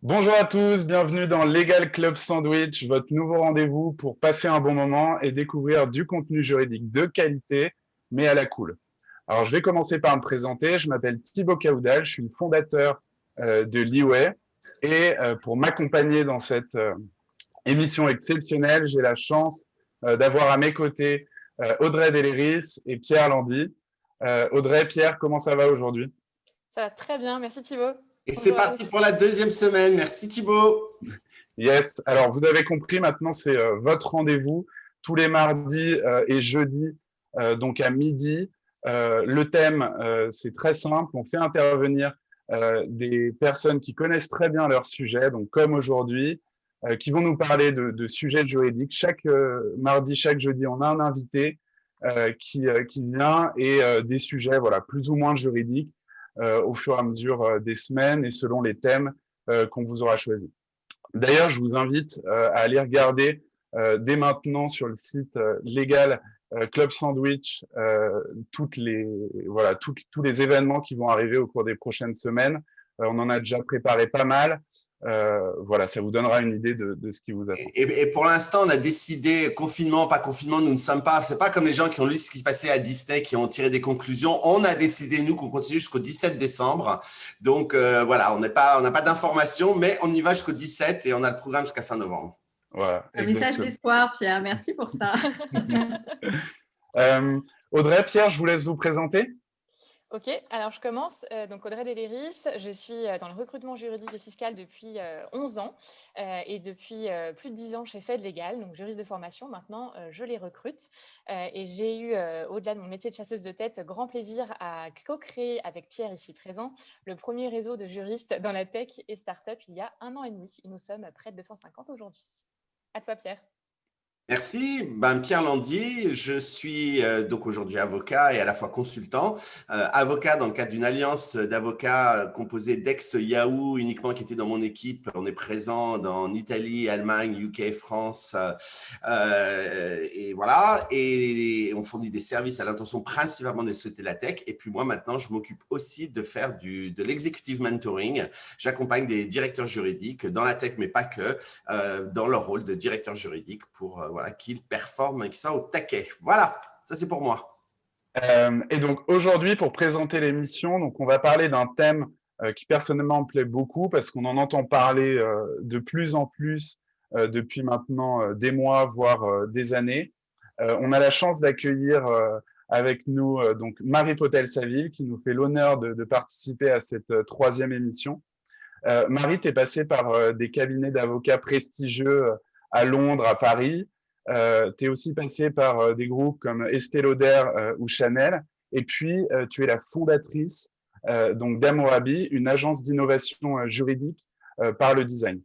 Bonjour à tous, bienvenue dans Legal Club Sandwich, votre nouveau rendez-vous pour passer un bon moment et découvrir du contenu juridique de qualité, mais à la cool. Alors, je vais commencer par me présenter. Je m'appelle Thibaut Caoudal, je suis le fondateur de Leeway. Et pour m'accompagner dans cette émission exceptionnelle, j'ai la chance d'avoir à mes côtés Audrey Deléris et Pierre Landy. Audrey, Pierre, comment ça va aujourd'hui? Ça va très bien, merci Thibaut. Et c'est parti pour la deuxième semaine. Merci Thibaut. Yes, alors vous avez compris, maintenant c'est votre rendez-vous tous les mardis et jeudis, donc à midi. Le thème, c'est très simple, on fait intervenir des personnes qui connaissent très bien leur sujet, donc comme aujourd'hui, qui vont nous parler de sujets juridiques. Chaque mardi, chaque jeudi, on a un invité qui vient et des sujets voilà, plus ou moins juridiques au fur et à mesure des semaines et selon les thèmes qu'on vous aura choisis. D'ailleurs, je vous invite à aller regarder dès maintenant sur le site Legal Club Sandwich tous les événements qui vont arriver au cours des prochaines semaines. On en a déjà préparé pas mal. Voilà, ça vous donnera une idée de ce qui vous attend. Et pour l'instant, on a décidé confinement, pas confinement. Nous ne sommes pas. C'est pas comme les gens qui ont lu ce qui se passait à Disney, qui ont tiré des conclusions. On a décidé nous qu'on continue jusqu'au 17 décembre. Donc voilà, on n'a pas d'informations, mais on y va jusqu'au 17 et on a le programme jusqu'à fin novembre. Voilà, un message d'espoir, Pierre. Merci pour ça. Audrey, Pierre, je vous laisse vous présenter. Ok, alors je commence. Donc Audrey Deléris, je suis dans le recrutement juridique et fiscal depuis 11 ans et depuis plus de 10 ans chez Fed Legal, donc juriste de formation. Maintenant, je les recrute et j'ai eu, au-delà de mon métier de chasseuse de tête, grand plaisir à co-créer avec Pierre ici présent le premier réseau de juristes dans la tech et start-up il y a 1 an et demi. Nous sommes près de 250 aujourd'hui. À toi, Pierre. Merci. Pierre Landy, je suis donc aujourd'hui avocat et à la fois consultant. Avocat dans le cadre d'une alliance d'avocats composée d'ex-Yahoo uniquement qui étaient dans mon équipe. On est présent en Italie, Allemagne, UK, France. Et voilà. Et on fournit des services à l'intention principalement des sociétés de la tech. Et puis moi, maintenant, je m'occupe aussi de faire de l'executive mentoring. J'accompagne des directeurs juridiques dans la tech, mais pas que, dans leur rôle de directeur juridique pour qu'ils performent et qu'ils soient au taquet. Voilà, ça c'est pour moi. Et donc aujourd'hui, pour présenter l'émission, donc on va parler d'un thème qui personnellement me plaît beaucoup parce qu'on en entend parler de plus en plus depuis maintenant des mois, voire des années. On a la chance d'accueillir avec nous donc Marie Potel-Saville qui nous fait l'honneur de participer à cette troisième émission. Marie, tu es passée par des cabinets d'avocats prestigieux à Londres, à Paris. Tu es aussi passé par des groupes comme Estée Lauder ou Chanel. Et puis, tu es la fondatrice donc d'Hammurabi, une agence d'innovation juridique par le design.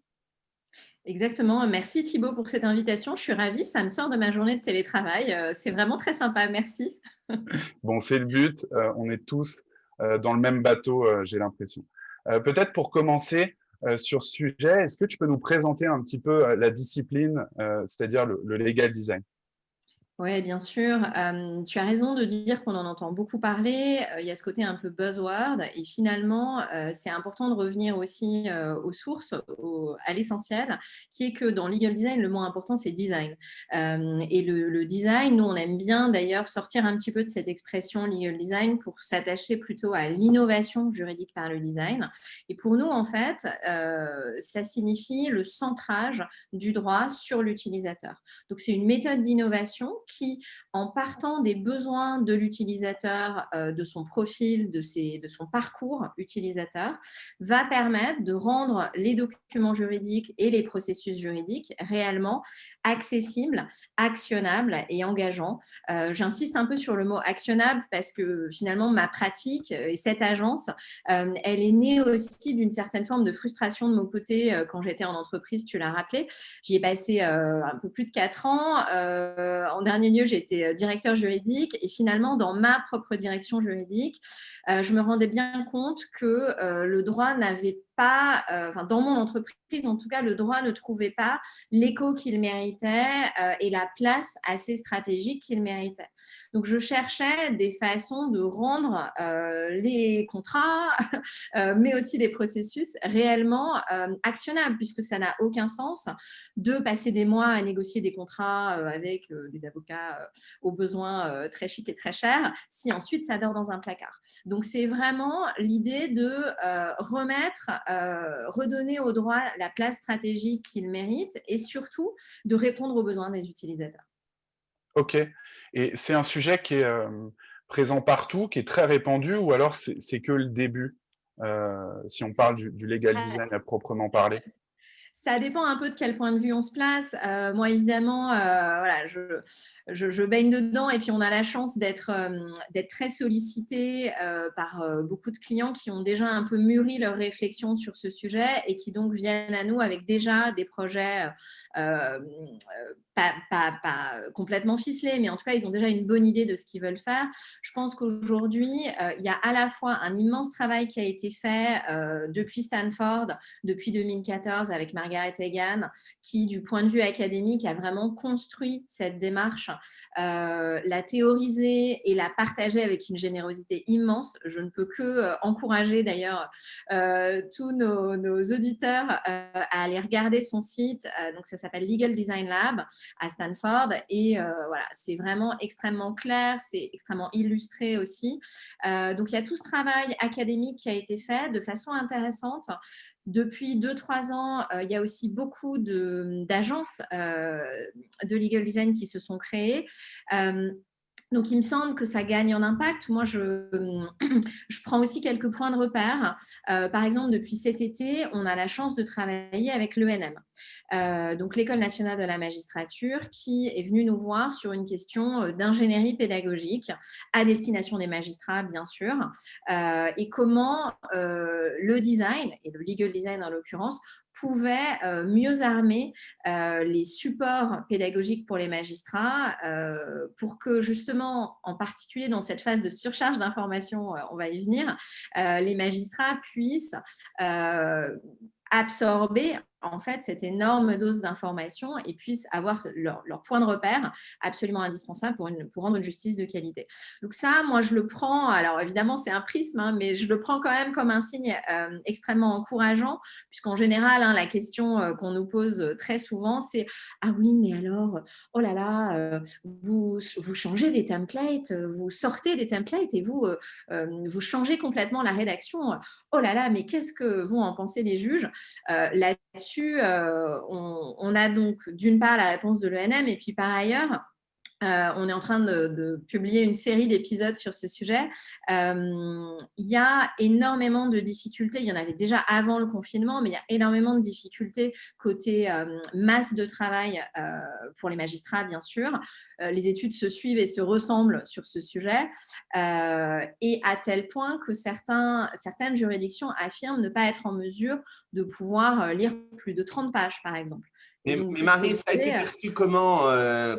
Exactement. Merci Thibaut pour cette invitation. Je suis ravie. Ça me sort de ma journée de télétravail. C'est vraiment très sympa. Merci. Bon, c'est le but. On est tous dans le même bateau, j'ai l'impression. Peut-être pour commencer, sur ce sujet, est-ce que tu peux nous présenter un petit peu la discipline, c'est-à-dire le legal design? Oui, bien sûr. Tu as raison de dire qu'on en entend beaucoup parler. Il y a ce côté un peu buzzword. Et finalement, c'est important de revenir aussi aux sources, à l'essentiel, qui est que dans legal design, le mot important, c'est design. Et le design, nous, on aime bien d'ailleurs sortir un petit peu de cette expression legal design pour s'attacher plutôt à l'innovation juridique par le design. Et pour nous, en fait, ça signifie le centrage du droit sur l'utilisateur. Donc, c'est une méthode d'innovation qui, en partant des besoins de l'utilisateur, de son profil, de son parcours utilisateur, va permettre de rendre les documents juridiques et les processus juridiques réellement accessibles, actionnables et engageants. J'insiste un peu sur le mot actionnable parce que finalement, ma pratique et cette agence, elle est née aussi d'une certaine forme de frustration de mon côté quand j'étais en entreprise, tu l'as rappelé. J'y ai passé un peu plus de 4 ans. En dernier lieu, j'ai été directeur juridique et finalement, dans ma propre direction juridique, je me rendais bien compte que le droit n'avait pas, dans mon entreprise en tout cas, le droit ne trouvait pas l'écho qu'il méritait et la place assez stratégique qu'il méritait. Donc, je cherchais des façons de rendre les contrats, mais aussi les processus réellement actionnables, puisque ça n'a aucun sens de passer des mois à négocier des contrats avec des avocats aux besoins très chics et très chers, si ensuite ça dort dans un placard. Donc, c'est vraiment l'idée de redonner au droit la place stratégique qu'il mérite et surtout de répondre aux besoins des utilisateurs. Ok. Et c'est un sujet qui est présent partout, qui est très répandu, ou alors c'est que le début, si on parle du legal design à proprement parler? Ça dépend un peu de quel point de vue on se place. Moi, évidemment, voilà, je baigne dedans et puis on a la chance d'être très sollicité par beaucoup de clients qui ont déjà un peu mûri leur réflexion sur ce sujet et qui donc viennent à nous avec déjà des projets pas complètement ficelés, mais en tout cas, ils ont déjà une bonne idée de ce qu'ils veulent faire. Je pense qu'aujourd'hui, il y a à la fois un immense travail qui a été fait depuis Stanford, depuis 2014 avec Margaret Hagan, qui, du point de vue académique, a vraiment construit cette démarche, l'a théorisée et l'a partagée avec une générosité immense. Je ne peux que encourager d'ailleurs tous nos auditeurs à aller regarder son site. Donc, ça s'appelle Legal Design Lab à Stanford et voilà, c'est vraiment extrêmement clair, c'est extrêmement illustré aussi. Donc, il y a tout ce travail académique qui a été fait de façon intéressante. Depuis 2-3 ans, il y a aussi beaucoup d'agences de legal design qui se sont créées. Donc, il me semble que ça gagne en impact. Moi, je prends aussi quelques points de repère. Par exemple, depuis cet été, on a la chance de travailler avec l'ENM, donc l'École nationale de la magistrature, qui est venue nous voir sur une question d'ingénierie pédagogique à destination des magistrats, bien sûr, et comment le design, et le legal design en l'occurrence, pouvait mieux armer les supports pédagogiques pour les magistrats pour que justement, en particulier dans cette phase de surcharge d'informations, on va y venir, les magistrats puissent absorber en fait cette énorme dose d'informations et puissent avoir leur point de repère absolument indispensable pour rendre une justice de qualité. Donc ça, moi, je le prends, alors évidemment, c'est un prisme, hein, mais je le prends quand même comme un signe extrêmement encourageant, puisqu'en général, hein, la question qu'on nous pose très souvent, c'est « Ah oui, mais alors, oh là là, vous changez des templates, vous sortez des templates et vous changez complètement la rédaction. Oh là là, mais qu'est-ce que vont en penser les juges ?» Là-dessus, on a donc d'une part la réponse de l'ENM et puis par ailleurs, on est en train de publier une série d'épisodes sur ce sujet. Il y a énormément de difficultés. Il y en avait déjà avant le confinement, mais il y a énormément de difficultés côté masse de travail pour les magistrats, bien sûr. Les études se suivent et se ressemblent sur ce sujet. Et à tel point que certaines juridictions affirment ne pas être en mesure de pouvoir lire plus de 30 pages, par exemple. Mais Marie, ça a été perçu comment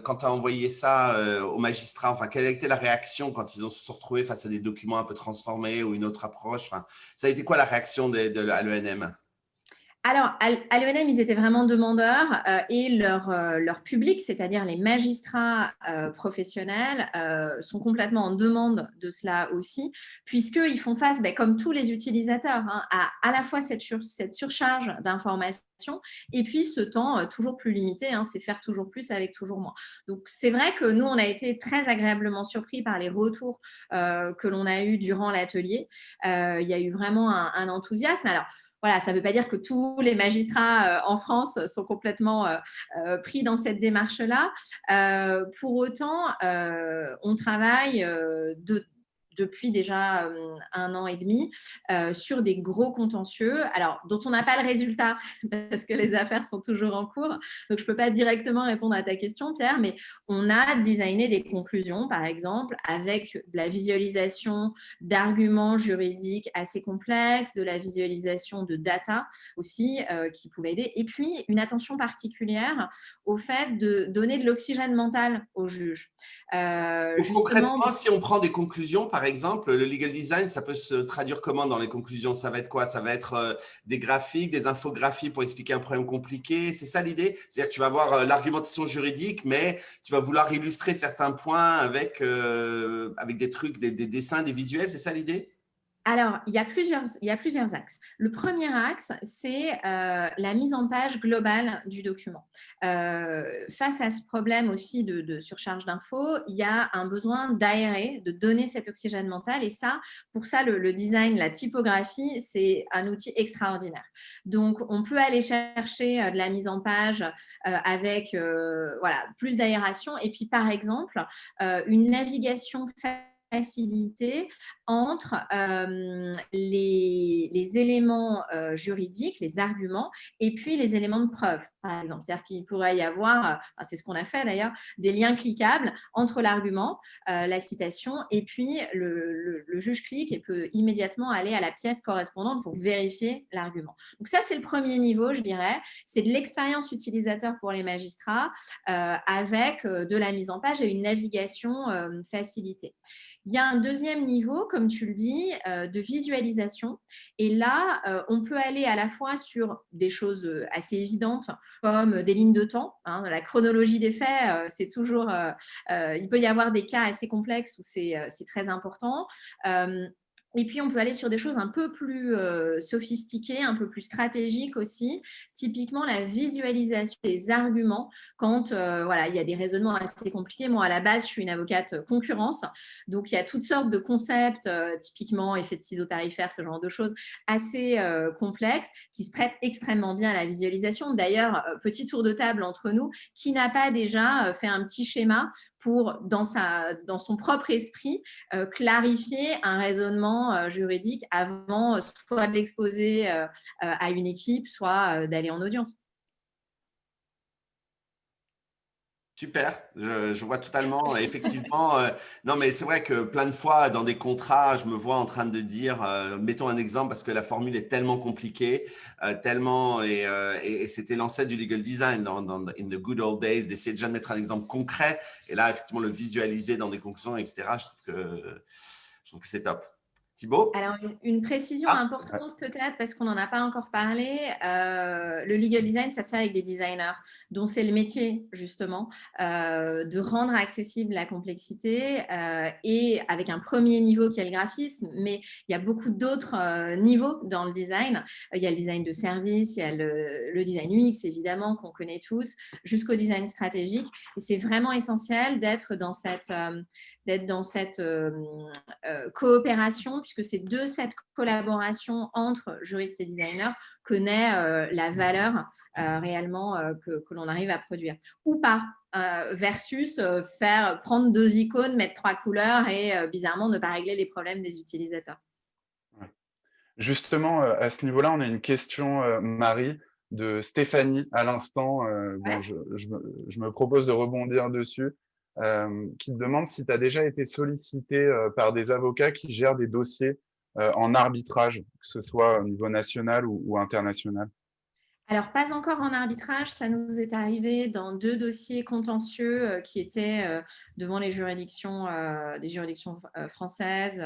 quand tu as envoyé ça aux magistrats? Enfin, quelle a été la réaction quand ils se sont retrouvés face à des documents un peu transformés ou une autre approche? Enfin, ça a été quoi la réaction à l'ENM? Alors, à l'ENM, ils étaient vraiment demandeurs et leur public, c'est-à-dire les magistrats professionnels, sont complètement en demande de cela aussi, puisqu'ils font face, comme tous les utilisateurs, hein, à la fois cette surcharge d'informations et puis ce temps toujours plus limité, hein, c'est faire toujours plus avec toujours moins. Donc, c'est vrai que nous, on a été très agréablement surpris par les retours que l'on a eus durant l'atelier. Il y a eu vraiment un enthousiasme. Alors, voilà, ça ne veut pas dire que tous les magistrats en France sont complètement pris dans cette démarche-là. Pour autant, on travaille depuis déjà 1 an et demi sur des gros contentieux, alors dont on n'a pas le résultat parce que les affaires sont toujours en cours. Donc, je ne peux pas directement répondre à ta question, Pierre, mais on a designé des conclusions, par exemple, avec de la visualisation d'arguments juridiques assez complexes, de la visualisation de data aussi qui pouvait aider, et puis une attention particulière au fait de donner de l'oxygène mental aux juges. Concrètement, si on prend des conclusions, par exemple, le legal design, ça peut se traduire comment dans les conclusions? Ça va être quoi? Ça va être des graphiques, des infographies pour expliquer un problème compliqué. C'est ça l'idée? C'est-à-dire que tu vas avoir l'argumentation juridique, mais tu vas vouloir illustrer certains points avec des trucs, des dessins, des visuels. C'est ça l'idée? Alors, il y a plusieurs axes. Le premier axe, c'est la mise en page globale du document. Face à ce problème aussi de surcharge d'infos, il y a un besoin d'aérer, de donner cet oxygène mental. Et ça, pour ça, le design, la typographie, c'est un outil extraordinaire. Donc, on peut aller chercher de la mise en page avec plus d'aération. Et puis, par exemple, une navigation facilité entre les éléments juridiques, les arguments, et puis les éléments de preuve, par exemple. C'est-à-dire qu'il pourrait y avoir, c'est ce qu'on a fait d'ailleurs, des liens cliquables entre l'argument, la citation, et puis le juge clique et peut immédiatement aller à la pièce correspondante pour vérifier l'argument. Donc ça, c'est le premier niveau, je dirais. C'est de l'expérience utilisateur pour les magistrats avec de la mise en page et une navigation facilitée. Il y a un deuxième niveau, comme tu le dis, de visualisation. Et là, on peut aller à la fois sur des choses assez évidentes, comme des lignes de temps. La chronologie des faits, c'est toujours… il peut y avoir des cas assez complexes où c'est très important. Et puis, on peut aller sur des choses un peu plus sophistiquées, un peu plus stratégiques aussi. Typiquement, la visualisation des arguments quand il y a des raisonnements assez compliqués. Moi, à la base, je suis une avocate concurrence. Donc, il y a toutes sortes de concepts, typiquement effet de ciseaux tarifaires, ce genre de choses assez complexes qui se prêtent extrêmement bien à la visualisation. D'ailleurs, petit tour de table entre nous, qui n'a pas déjà fait un petit schéma pour, dans son propre esprit, clarifier un raisonnement juridique avant soit de l'exposer à une équipe, soit d'aller en audience. Super, je vois totalement, effectivement. Non, mais c'est vrai que plein de fois, dans des contrats, je me vois en train de dire, mettons un exemple, parce que la formule est tellement compliquée, et c'était l'ancêtre du legal design dans in the good old days, d'essayer déjà de mettre un exemple concret, et là, effectivement, le visualiser dans des conclusions, etc. Je trouve que c'est top. Thibaut? Alors, une précision importante peut-être, parce qu'on n'en a pas encore parlé, le legal design, ça se fait avec des designers, dont c'est le métier, justement, de rendre accessible la complexité et avec un premier niveau qui est le graphisme, mais il y a beaucoup d'autres niveaux dans le design. Il y a le design de service, il y a le design UX, évidemment, qu'on connaît tous, jusqu'au design stratégique. Et c'est vraiment essentiel d'être dans cette coopération, puisque c'est de cette collaboration entre juristes et designers que naît la valeur réellement que l'on arrive à produire. Ou pas, versus prendre 2 icônes, mettre 3 couleurs et bizarrement ne pas régler les problèmes des utilisateurs. Justement, à ce niveau-là, on a une question, Marie, de Stéphanie à l'instant. Je me propose de rebondir dessus. Qui te demande si tu as déjà été sollicité par des avocats qui gèrent des dossiers en arbitrage, que ce soit au niveau national ou international. Alors, pas encore en arbitrage, ça nous est arrivé dans 2 dossiers contentieux qui étaient devant les juridictions, des juridictions françaises,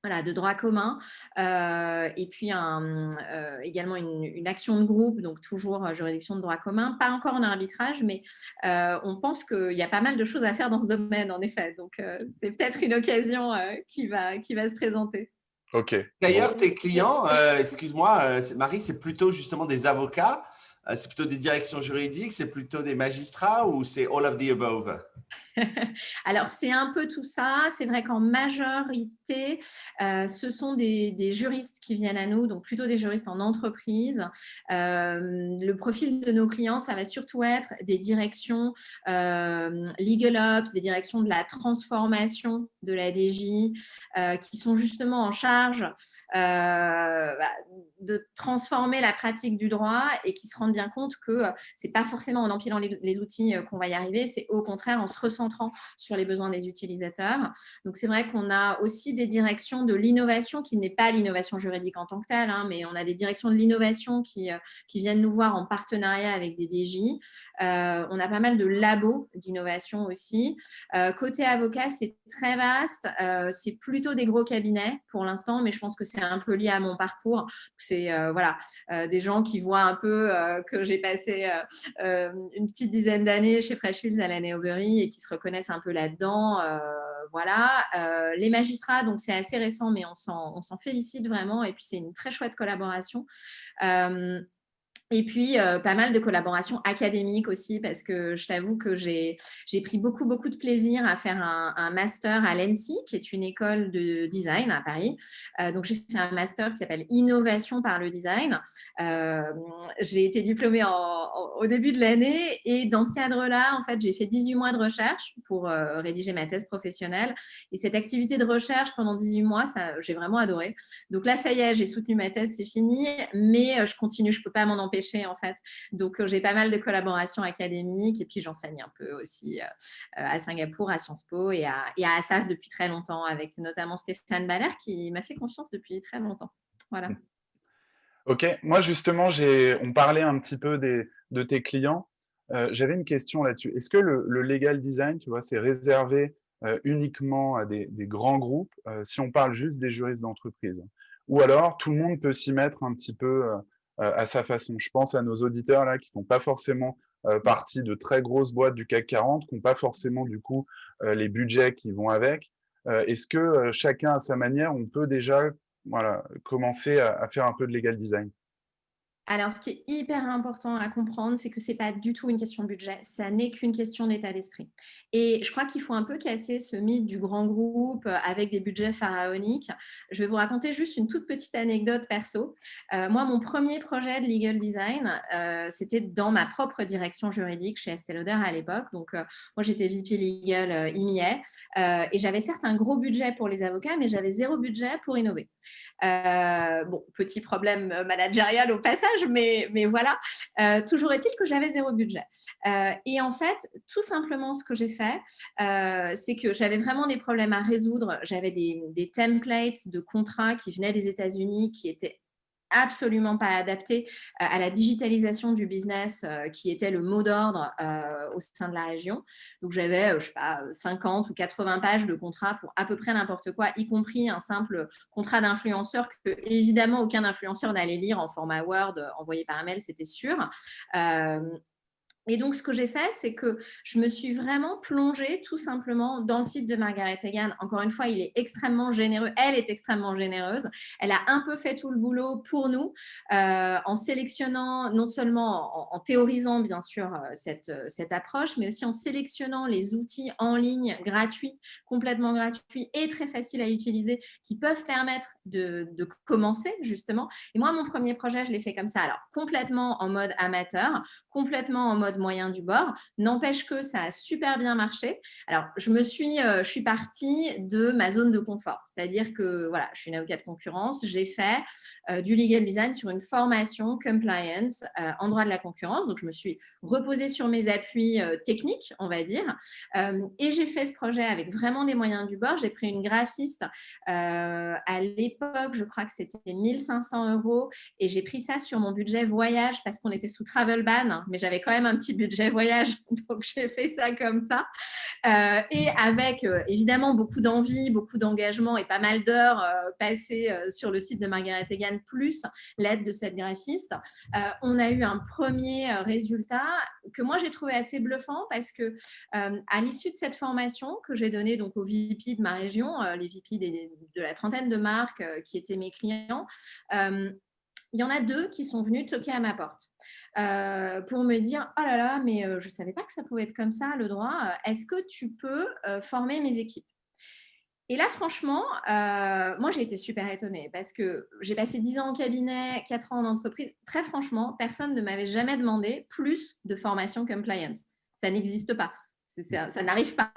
de droit commun, et puis également une action de groupe, donc toujours juridiction de droit commun, pas encore en arbitrage, mais on pense qu'il y a pas mal de choses à faire dans ce domaine, en effet. Donc, c'est peut-être une occasion qui va se présenter. Ok. D'ailleurs, tes clients, excuse-moi, Marie, c'est plutôt justement des avocats C'est plutôt des directions juridiques, c'est plutôt des magistrats ou c'est all of the above? Alors, c'est un peu tout ça. C'est vrai qu'en majorité, ce sont des juristes qui viennent à nous, donc plutôt des juristes en entreprise. Le profil de nos clients, ça va surtout être des directions legal ops, des directions de la transformation de la DG, qui sont justement en charge de transformer la pratique du droit et qui se rendent bien compte que ce n'est pas forcément en empilant les outils qu'on va y arriver, c'est au contraire en se recentrant sur les besoins des utilisateurs. Donc, c'est vrai qu'on a aussi des directions de l'innovation qui n'est pas l'innovation juridique en tant que telle, hein, mais on a des directions de l'innovation qui viennent nous voir en partenariat avec des DJ. On a pas mal de labos d'innovation aussi. Côté avocat, c'est très vaste. C'est plutôt des gros cabinets pour l'instant, mais je pense que c'est un peu lié à mon parcours. C'est des gens qui voient un peu que j'ai passé une petite dizaine d'années chez Freshfields à la Newbery et qui se reconnaissent un peu là-dedans. Les magistrats, donc c'est assez récent, mais on s'en félicite vraiment. Et puis, c'est une très chouette collaboration. Et puis, pas mal de collaborations académiques aussi, parce que je t'avoue que j'ai pris beaucoup de plaisir à faire un master à l'ENSI, qui est une école de design à Paris. Donc, j'ai fait un master qui s'appelle Innovation par le design. J'ai été diplômée au début de l'année et dans ce cadre-là, en fait, j'ai fait 18 mois de recherche pour rédiger ma thèse professionnelle. Et cette activité de recherche pendant 18 mois, j'ai vraiment adoré. Donc là, ça y est, j'ai soutenu ma thèse, c'est fini, mais je continue, je ne peux pas m'en empêcher en fait. Donc, j'ai pas mal de collaborations académiques et puis j'enseigne un peu aussi à Singapour, à Sciences Po et à Assas depuis très longtemps avec notamment Stéphane Baller qui m'a fait confiance depuis très longtemps. Voilà. Ok, moi justement, on parlait un petit peu de tes clients. J'avais une question là-dessus. Est-ce que le legal design, tu vois, c'est réservé uniquement à des grands groupes si on parle juste des juristes d'entreprise? Ou alors tout le monde peut s'y mettre un petit peu à sa façon? Je pense à nos auditeurs là qui font pas forcément partie de très grosses boîtes du CAC 40, qui n'ont pas forcément du coup les budgets qui vont avec. Est-ce que chacun à sa manière, on peut déjà commencer à faire un peu de legal design? Alors, ce qui est hyper important à comprendre, c'est que ce n'est pas du tout une question de budget, ça n'est qu'une question d'état d'esprit. Et je crois qu'il faut un peu casser ce mythe du grand groupe avec des budgets pharaoniques. Je vais vous raconter juste une toute petite anecdote perso. Moi, mon premier projet de legal design, c'était dans ma propre direction juridique chez Estée Lauder à l'époque. Donc, moi, j'étais VP Legal EMEA et j'avais certes un gros budget pour les avocats, mais j'avais zéro budget pour innover. Petit problème managérial au passage, mais voilà. Toujours est-il que j'avais zéro budget. Et en fait, tout simplement, ce que j'ai fait, c'est que j'avais vraiment des problèmes à résoudre. J'avais des templates de contrats qui venaient des États-Unis qui étaient absolument pas adapté à la digitalisation du business qui était le mot d'ordre au sein de la région. Donc, j'avais, je sais pas, 50 ou 80 pages de contrats pour à peu près n'importe quoi, y compris un simple contrat d'influenceur que, évidemment, aucun influenceur n'allait lire en format Word envoyé par mail, c'était sûr. Et donc, ce que j'ai fait, c'est que je me suis vraiment plongée tout simplement dans le site de Margaret Egan. Encore une fois, il est extrêmement généreux. Elle est extrêmement généreuse. Elle a un peu fait tout le boulot pour nous en sélectionnant, non seulement en théorisant bien sûr cette approche, mais aussi en sélectionnant les outils en ligne gratuits, complètement gratuits et très faciles à utiliser qui peuvent permettre de commencer justement. Et moi, mon premier projet, je l'ai fait comme ça. Alors, complètement en mode amateur, complètement en mode moyen du bord. N'empêche que ça a super bien marché. Alors, je suis partie de ma zone de confort. C'est-à-dire que, voilà, je suis une avocate de concurrence. J'ai fait du legal design sur une formation compliance en droit de la concurrence. Donc, je me suis reposée sur mes appuis techniques, on va dire. Et j'ai fait ce projet avec vraiment des moyens du bord. J'ai pris une graphiste à l'époque, je crois que c'était 1 500 € et j'ai pris ça sur mon budget voyage parce qu'on était sous travel ban, mais j'avais quand même un petit budget voyage, donc j'ai fait ça comme ça. Et avec évidemment beaucoup d'envie, beaucoup d'engagement et pas mal d'heures passées sur le site de Margaret Egan, plus l'aide de cette graphiste, on a eu un premier résultat que moi j'ai trouvé assez bluffant parce que à l'issue de cette formation que j'ai donnée donc aux VP de ma région, les VP de la trentaine de marques qui étaient mes clients, il y en a 2 qui sont venus toquer à ma porte pour me dire « Oh là là, mais je ne savais pas que ça pouvait être comme ça, le droit. Est-ce que tu peux former mes équipes ?» Et là, franchement, moi, j'ai été super étonnée parce que j'ai passé 10 ans en cabinet, 4 ans en entreprise. Très franchement, personne ne m'avait jamais demandé plus de formation compliance. Ça n'existe pas. Ça n'arrive pas.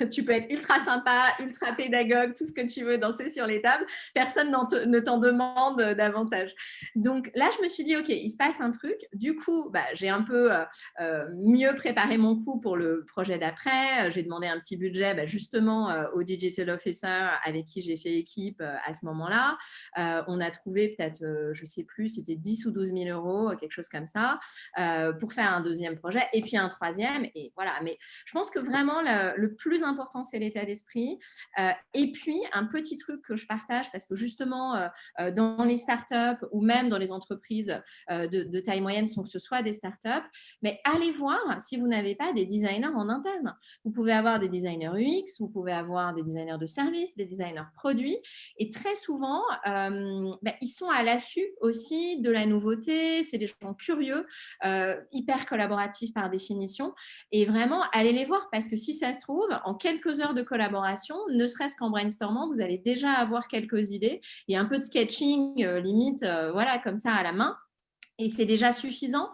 Tu peux être ultra sympa, ultra pédagogue, tout ce que tu veux, danser sur les tables. Personne ne t'en demande davantage. Donc là, je me suis dit, OK, il se passe un truc. Du coup, j'ai un peu mieux préparé mon coup pour le projet d'après. J'ai demandé un petit budget justement au Digital Officer avec qui j'ai fait équipe à ce moment-là. On a trouvé peut-être, je ne sais plus, c'était 10 ou 12 000 euros, quelque chose comme ça, pour faire un deuxième projet et puis un troisième. Et voilà, mais je pense que vraiment, le plus important, c'est l'état d'esprit. Et puis, un petit truc que je partage, parce que justement, dans les startups ou même dans les entreprises de taille moyenne, sans que ce soit des startups, mais allez voir si vous n'avez pas des designers en interne. Vous pouvez avoir des designers UX, vous pouvez avoir des designers de services, des designers produits. Et très souvent, ils sont à l'affût aussi de la nouveauté. C'est des gens curieux, hyper collaboratifs par définition. Et vraiment, allez les voir parce que si ça se trouve, en quelques heures de collaboration, ne serait-ce qu'en brainstormant, vous allez déjà avoir quelques idées et un peu de sketching, limite, voilà, comme ça à la main. Et c'est déjà suffisant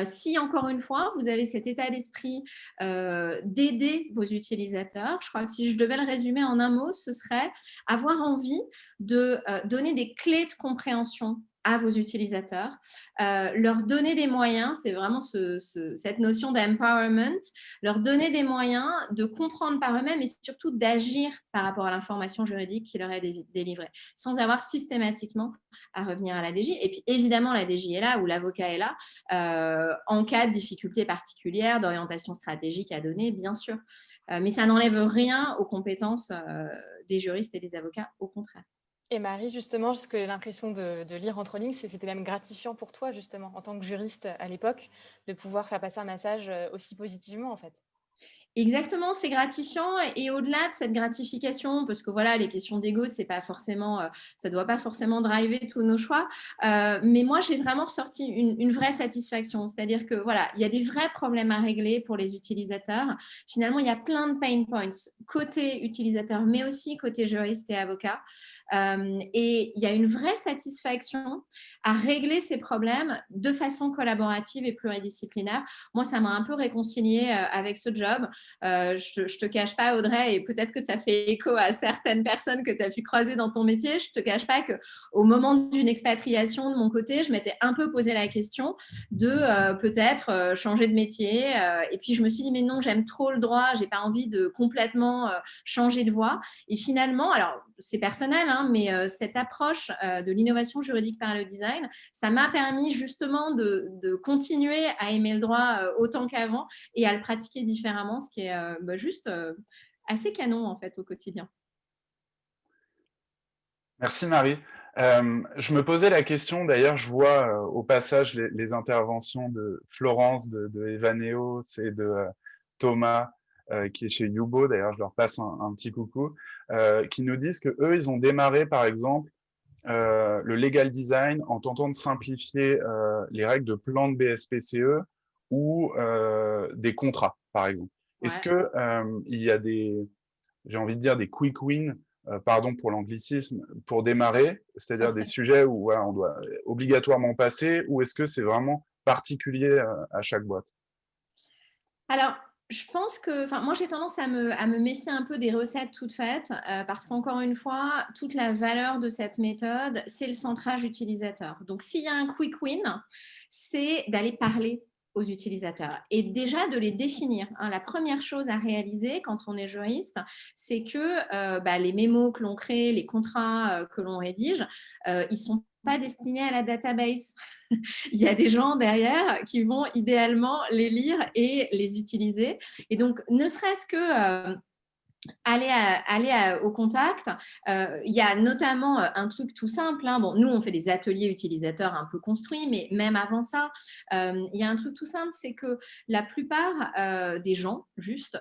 si, encore une fois, vous avez cet état d'esprit d'aider vos utilisateurs. Je crois que si je devais le résumer en un mot, ce serait avoir envie de donner des clés de compréhension à vos utilisateurs, leur donner des moyens, c'est vraiment cette notion d'empowerment, leur donner des moyens de comprendre par eux-mêmes et surtout d'agir par rapport à l'information juridique qui leur est délivrée, sans avoir systématiquement à revenir à la DJ. Et puis évidemment, la DJ est là ou l'avocat est là en cas de difficultés particulières, d'orientation stratégique à donner, bien sûr. Mais ça n'enlève rien aux compétences des juristes et des avocats, au contraire. Et Marie, justement, ce que j'ai l'impression de lire entre lignes, c'était même gratifiant pour toi, justement, en tant que juriste à l'époque, de pouvoir faire passer un message aussi positivement, en fait. Exactement, c'est gratifiant et au-delà de cette gratification, parce que voilà, les questions d'ego, c'est pas forcément, ça doit pas forcément driver tous nos choix. Mais moi, j'ai vraiment ressorti une vraie satisfaction, c'est-à-dire que voilà, il y a des vrais problèmes à régler pour les utilisateurs. Finalement, il y a plein de pain points côté utilisateur, mais aussi côté juriste et avocat. Et il y a une vraie satisfaction à régler ces problèmes de façon collaborative et pluridisciplinaire. Moi, ça m'a un peu réconciliée avec ce job. Je te cache pas, Audrey, et peut-être que ça fait écho à certaines personnes que tu as pu croiser dans ton métier, je te cache pas qu'au moment d'une expatriation de mon côté, je m'étais un peu posé la question de peut-être changer de métier. Et puis, je me suis dit, mais non, j'aime trop le droit, j'ai pas envie de complètement changer de voie. Et finalement, alors, c'est personnel, hein, mais cette approche de l'innovation juridique par le design, ça m'a permis justement de continuer à aimer le droit autant qu'avant et à le pratiquer différemment, ce qui est juste assez canon en fait au quotidien. Merci Marie. Je me posais la question, d'ailleurs, je vois au passage les interventions de Florence, de Evaneos et de Thomas, qui est chez Yubo, d'ailleurs, je leur passe un petit coucou, qui nous disent qu'eux, ils ont démarré, par exemple, le legal design en tentant de simplifier les règles de plan de BSPCE ou des contrats, par exemple. Ouais. Est-ce que il y a j'ai envie de dire des quick wins, pardon pour l'anglicisme, pour démarrer, c'est-à-dire des sujets où ouais, on doit obligatoirement passer, ou est-ce que c'est vraiment particulier à chaque boîte? Alors, je pense que, moi, j'ai tendance à me méfier un peu des recettes toutes faites parce qu'encore une fois, toute la valeur de cette méthode, c'est le centrage utilisateur. Donc, s'il y a un quick win, c'est d'aller parler aux utilisateurs et déjà de les définir. Hein. La première chose à réaliser quand on est juriste, c'est que les mémos que l'on crée, les contrats que l'on rédige, ils sont pas destinés à la database. Il y a des gens derrière qui vont idéalement les lire et les utiliser. Et donc, ne serait-ce que au contact. Il y a notamment un truc tout simple. Bon, nous, on fait des ateliers utilisateurs un peu construits, mais même avant ça, il y a un truc tout simple, c'est que la plupart des gens, juste,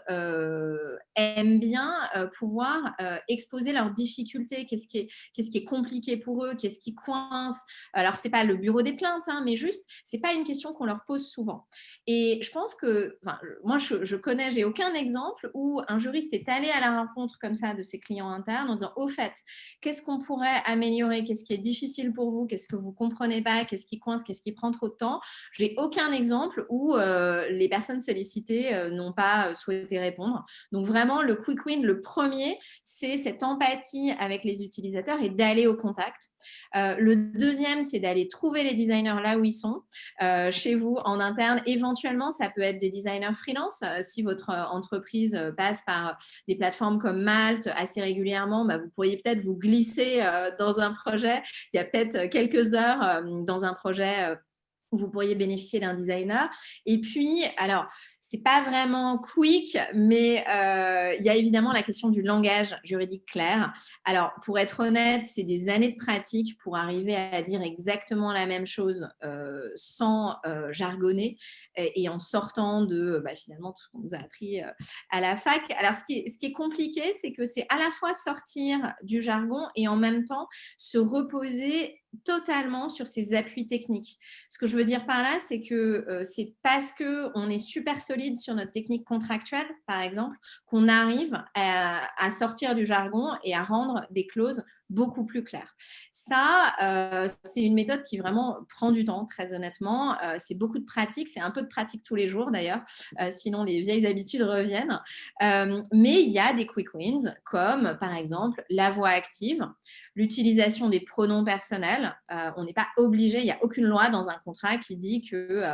aiment bien pouvoir exposer leurs difficultés, qu'est-ce qui est compliqué pour eux, qu'est-ce qui coince. Alors, ce n'est pas le bureau des plaintes, mais juste, ce n'est pas une question qu'on leur pose souvent. Et je pense que, moi, je connais, j'ai aucun exemple où un juriste est allé à la rencontre comme ça de ses clients internes en disant, au fait, qu'est-ce qu'on pourrait améliorer, qu'est-ce qui est difficile pour vous, qu'est-ce que vous ne comprenez pas, qu'est-ce qui coince, qu'est-ce qui prend trop de temps. Je n'ai aucun exemple où les personnes sollicitées n'ont pas souhaité répondre. Donc vraiment, le quick win, le premier, c'est cette empathie avec les utilisateurs et d'aller au contact. Le deuxième, c'est d'aller trouver les designers là où ils sont, chez vous, en interne. Éventuellement, ça peut être des designers freelance. Si votre entreprise passe par des plateformes comme Malte assez régulièrement, vous pourriez peut-être vous glisser dans un projet. Il y a peut-être quelques heures dans un projet où vous pourriez bénéficier d'un designer. Et puis, alors, ce n'est pas vraiment quick, mais il y a évidemment la question du langage juridique clair. Alors, pour être honnête, c'est des années de pratique pour arriver à dire exactement la même chose sans jargonner et en sortant de finalement tout ce qu'on nous a appris à la fac. Alors, ce qui est compliqué, c'est que c'est à la fois sortir du jargon et en même temps se reposer totalement sur ses appuis techniques. Ce que je veux dire par là, c'est que c'est parce qu'on est super solide sur notre technique contractuelle, par exemple, qu'on arrive à sortir du jargon et à rendre des clauses beaucoup plus claires. Ça, c'est une méthode qui vraiment prend du temps, très honnêtement. C'est beaucoup de pratique, c'est un peu de pratique tous les jours d'ailleurs, sinon les vieilles habitudes reviennent. Mais il y a des quick wins, comme par exemple la voix active, l'utilisation des pronoms personnels. On n'est pas obligé, il n'y a aucune loi dans un contrat qui dit que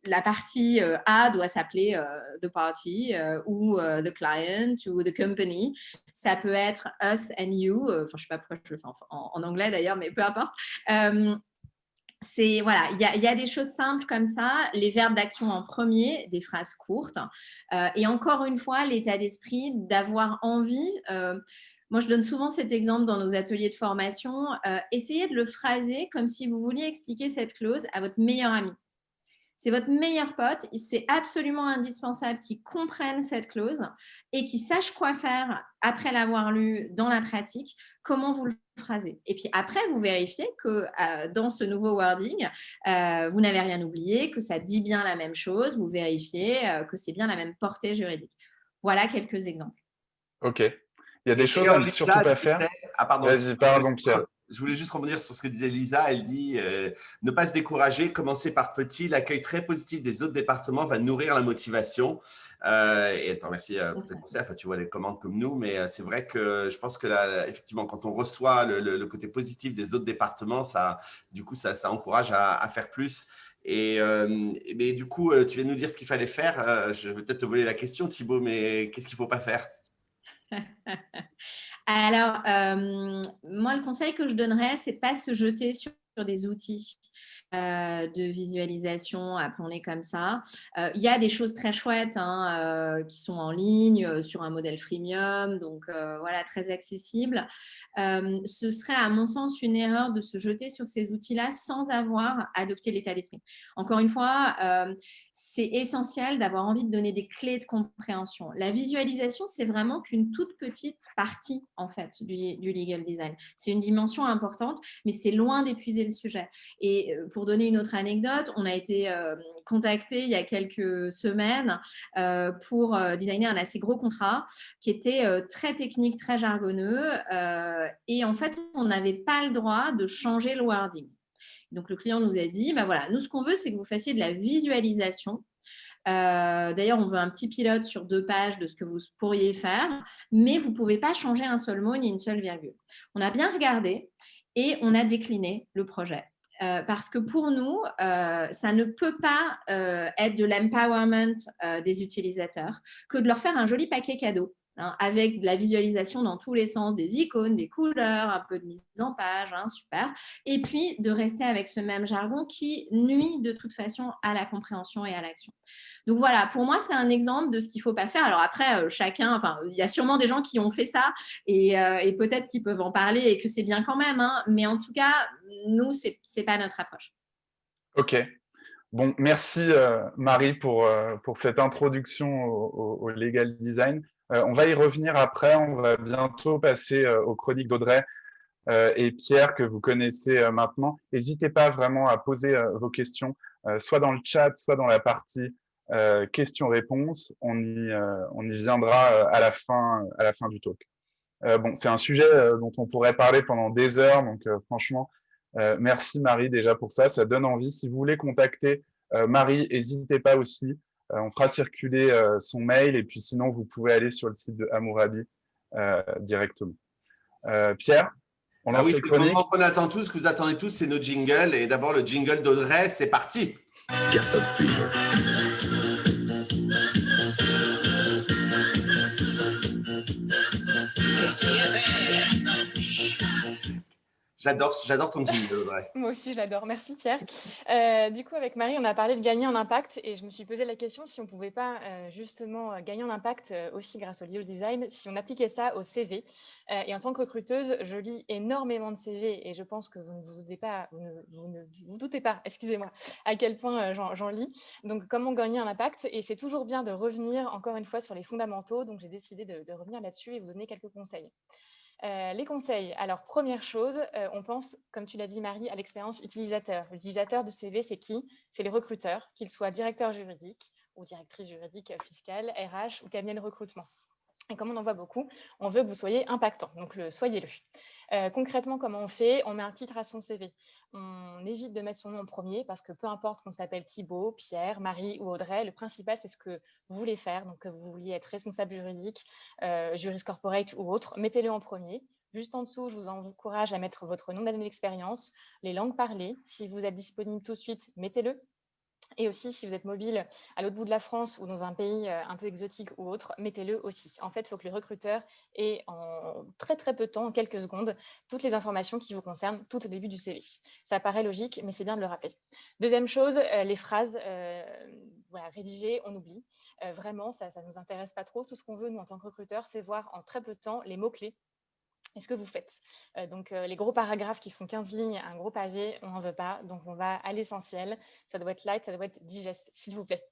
la partie A doit s'appeler the party ou the client ou the company. Ça peut être us and you. Je ne sais pas pourquoi je le fais en anglais d'ailleurs, mais peu importe. Voilà, il y a des choses simples comme ça, les verbes d'action en premier, des phrases courtes. Et encore une fois, l'état d'esprit d'avoir envie. Moi, je donne souvent cet exemple dans nos ateliers de formation. Essayez de le phraser comme si vous vouliez expliquer cette clause à votre meilleur ami. C'est votre meilleur pote, c'est absolument indispensable qu'il comprenne cette clause et qu'il sache quoi faire après l'avoir lu dans la pratique, comment vous le phrasez. Et puis après, vous vérifiez que dans ce nouveau wording, vous n'avez rien oublié, que ça dit bien la même chose, vous vérifiez que c'est bien la même portée juridique. Voilà quelques exemples. Ok. Il y a des choses à ne surtout pas faire. Vas-y, pardon Pierre. Je voulais juste rebondir sur ce que disait Lisa. Elle dit ne pas se décourager, commencer par petit. L'accueil très positif des autres départements va nourrir la motivation. Et elle te remercie pour tes conseils. Enfin, tu vois les commandes comme nous, mais c'est vrai que je pense que là, effectivement, quand on reçoit le côté positif des autres départements, ça encourage à faire plus. Mais du coup, tu viens de nous dire ce qu'il fallait faire. Je vais peut-être te voler la question, Thibaut, mais qu'est-ce qu'il ne faut pas faire? Alors, moi, le conseil que je donnerais, c'est de ne pas se jeter sur des outils de visualisation, appelons-les comme ça. Il y a des choses très chouettes qui sont en ligne sur un modèle freemium, donc voilà, très accessible. Ce serait, à mon sens, une erreur de se jeter sur ces outils-là sans avoir adopté l'état d'esprit. Encore une fois, c'est essentiel d'avoir envie de donner des clés de compréhension. La visualisation, c'est vraiment qu'une toute petite partie, en fait, du legal design. C'est une dimension importante, mais c'est loin d'épuiser le sujet. Et pour donner une autre anecdote, on a été contacté il y a quelques semaines pour designer un assez gros contrat qui était très technique, très jargonneux. Et en fait, on n'avait pas le droit de changer le wording. Donc, le client nous a dit, voilà, nous, ce qu'on veut, c'est que vous fassiez de la visualisation. D'ailleurs, on veut un petit pilote sur 2 pages de ce que vous pourriez faire, mais vous ne pouvez pas changer un seul mot ni une seule virgule. On a bien regardé et on a décliné le projet. Parce que pour nous, ça ne peut pas être de l'empowerment des utilisateurs que de leur faire un joli paquet cadeau hein, avec de la visualisation dans tous les sens, des icônes, des couleurs, un peu de mise en page, hein, super. Et puis, de rester avec ce même jargon qui nuit de toute façon à la compréhension et à l'action. Donc voilà, pour moi, c'est un exemple de ce qu'il ne faut pas faire. Alors après, chacun, enfin, il y a sûrement des gens qui ont fait ça et peut-être qu'ils peuvent en parler et que c'est bien quand même, hein, mais en tout cas, nous, ce n'est pas notre approche. Ok. Bon, merci Marie pour cette introduction au legal design. On va y revenir après. On va bientôt passer aux chroniques d'Audrey et Pierre que vous connaissez maintenant. N'hésitez pas vraiment à poser vos questions, soit dans le chat, soit dans la partie questions-réponses. On y viendra à la fin du talk. Bon, c'est un sujet dont on pourrait parler pendant des heures, donc franchement, merci Marie déjà pour ça, ça donne envie. Si vous voulez contacter Marie, n'hésitez pas aussi. On fera circuler son mail et puis sinon, vous pouvez aller sur le site de Hammurabi directement. Pierre, on lance oui, les le chroniques. moment qu'on attend tous, que vous attendez tous, c'est nos jingles. Et d'abord, le jingle d'Audrey, c'est parti. Get the fever. J'adore ton jingle, Audrey. Moi aussi, je l'adore. Merci, Pierre. Du coup, avec Marie, on a parlé de gagner en impact et je me suis posé la question si on ne pouvait pas justement gagner en impact aussi grâce au legal design, si on appliquait ça au CV. Et en tant que recruteuse, je lis énormément de CV et je pense que vous ne vous doutez pas, excusez-moi, à quel point j'en lis. Donc, comment gagner un impact? Et c'est toujours bien de revenir encore une fois sur les fondamentaux. Donc, j'ai décidé de revenir là-dessus et vous donner quelques conseils. Les conseils. Alors, première chose, on pense, comme tu l'as dit, Marie, à l'expérience utilisateur. L'utilisateur de CV, c'est qui? C'est les recruteurs, qu'ils soient directeurs juridiques ou directrices juridiques fiscales, RH ou cabinet de recrutement. Et comme on en voit beaucoup, on veut que vous soyez impactant, donc soyez-le. Concrètement, comment on fait? On met un titre à son CV. On évite de mettre son nom en premier parce que peu importe qu'on s'appelle Thibaut, Pierre, Marie ou Audrey, le principal, c'est ce que vous voulez faire. Donc, que vous vouliez être responsable juridique, juriste corporate ou autre, mettez-le en premier. Juste en dessous, je vous encourage à mettre votre nom d'année d'expérience, les langues parlées. Si vous êtes disponible tout de suite, mettez-le. Et aussi, si vous êtes mobile à l'autre bout de la France ou dans un pays un peu exotique ou autre, mettez-le aussi. En fait, il faut que le recruteur ait en très très peu de temps, en quelques secondes, toutes les informations qui vous concernent tout au début du CV. Ça paraît logique, mais c'est bien de le rappeler. Deuxième chose, les phrases rédigées, on oublie. Vraiment, ça ne nous intéresse pas trop. Tout ce qu'on veut, nous, en tant que recruteur, c'est voir en très peu de temps les mots-clés. Est-ce que vous faites les gros paragraphes qui font 15 lignes, un gros pavé, on n'en veut pas. Donc, on va à l'essentiel. Ça doit être light, ça doit être digeste, s'il vous plaît.